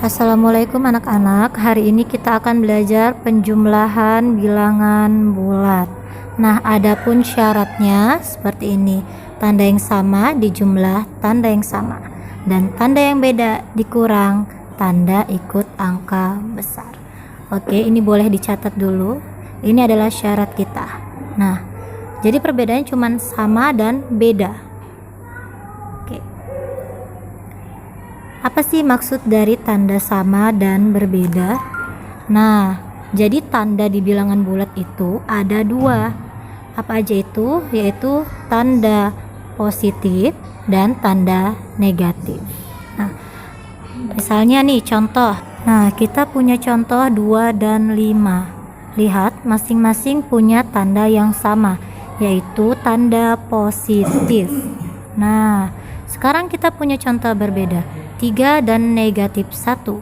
Assalamualaikum anak-anak. Hari ini kita akan belajar penjumlahan bilangan bulat. Nah, adapun syaratnya seperti ini. Tanda yang sama dijumlah tanda yang sama, dan tanda yang beda dikurang tanda ikut angka besar. Oke, ini boleh dicatat dulu. Ini adalah syarat kita. Nah, jadi perbedaannya cuma sama dan beda. Apa sih maksud dari tanda sama dan berbeda? Nah, jadi tanda di bilangan bulat itu ada dua. Apa aja itu? Yaitu tanda positif dan tanda negatif. Nah, misalnya nih contoh. Nah, kita punya contoh 2 dan 5. Lihat, masing-masing punya tanda yang sama, yaitu tanda positif. Nah, sekarang kita punya contoh berbeda, 3 dan negatif 1.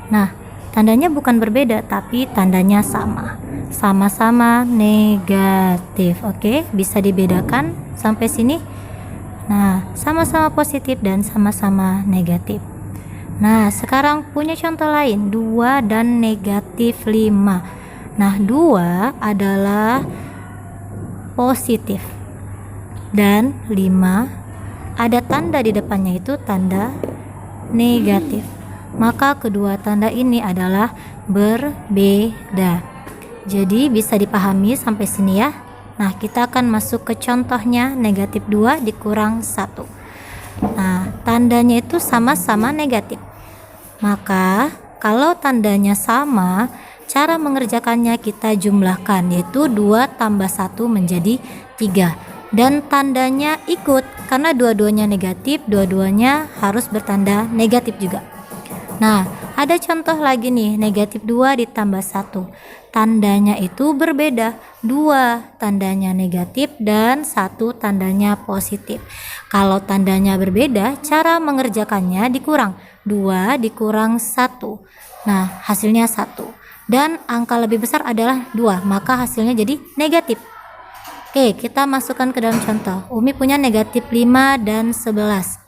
Nah, tandanya bukan berbeda, tapi tandanya sama. Sama-sama negatif. Oke, bisa dibedakan sampai sini? Nah, sama-sama positif dan sama-sama negatif. Nah, sekarang punya contoh lain, 2 dan negatif 5. Nah, 2 adalah positif dan 5 ada tanda di depannya, itu tanda negatif. Maka kedua tanda ini adalah berbeda. Jadi bisa dipahami sampai sini ya. Nah, kita akan masuk ke contohnya, negatif 2 dikurang 1. Nah, tandanya itu sama-sama negatif. Maka kalau tandanya sama, cara mengerjakannya kita jumlahkan, yaitu 2 tambah 1 menjadi 3. Dan tandanya ikut, karena dua-duanya negatif, dua-duanya harus bertanda negatif juga. Nah, ada contoh lagi nih, negatif 2 ditambah 1. Tandanya itu berbeda, 2 tandanya negatif dan 1 tandanya positif. Kalau tandanya berbeda, cara mengerjakannya dikurang, 2 dikurang 1. Nah, hasilnya 1. Dan angka lebih besar adalah 2, maka hasilnya jadi negatif. Oke, kita masukkan ke dalam contoh. Umi punya negatif 5 dan 11.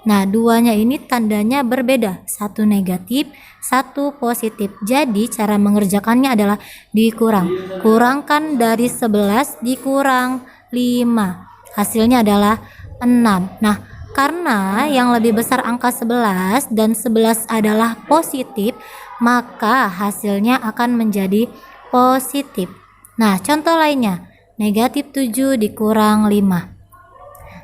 Nah, duanya ini tandanya berbeda. 1 negatif, 1 positif. Jadi, cara mengerjakannya adalah dikurang. Kurangkan dari 11 dikurang 5. Hasilnya adalah 6. Nah, karena yang lebih besar angka 11 dan 11 adalah positif, maka hasilnya akan menjadi positif. Nah, contoh lainnya, negatif 7 dikurang 5.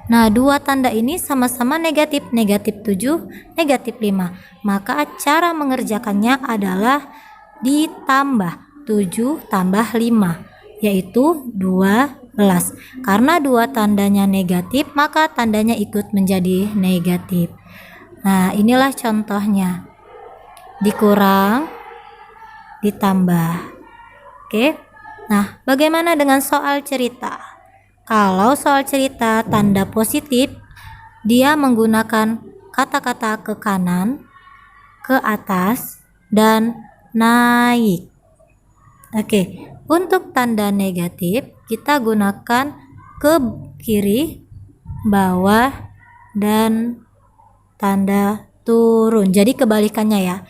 Nah, dua tanda ini sama-sama negatif, negatif 7, negatif 5. Maka cara mengerjakannya adalah ditambah 7 tambah 5, yaitu 12. Karena dua tandanya negatif, maka tandanya ikut menjadi negatif. Nah, inilah contohnya. Dikurang, ditambah. Oke. Nah, bagaimana dengan soal cerita? Kalau soal cerita tanda positif, dia menggunakan kata-kata ke kanan, ke atas, dan naik. Oke, untuk tanda negatif, kita gunakan ke kiri, bawah, dan tanda turun. Jadi kebalikannya ya.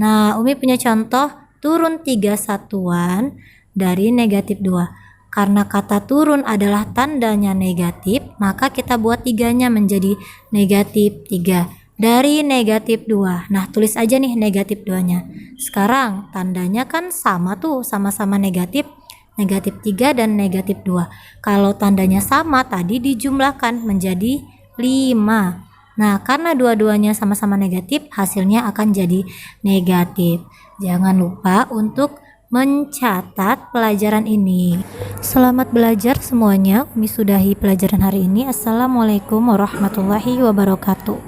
Nah, Umi punya contoh turun 3 satuan dari negatif 2. Karena kata turun adalah tandanya negatif, maka kita buat 3-nya menjadi negatif 3 dari negatif 2. Nah, tulis aja nih negatif 2-nya. Sekarang tandanya kan sama tuh, sama-sama negatif, negatif 3 dan negatif 2. Kalau tandanya sama, tadi dijumlahkan menjadi 5. Nah, karena dua-duanya sama-sama negatif, hasilnya akan jadi negatif. Jangan lupa untuk mencatat pelajaran ini. Selamat belajar semuanya. Umi sudahi pelajaran hari ini. Assalamualaikum warahmatullahi wabarakatuh.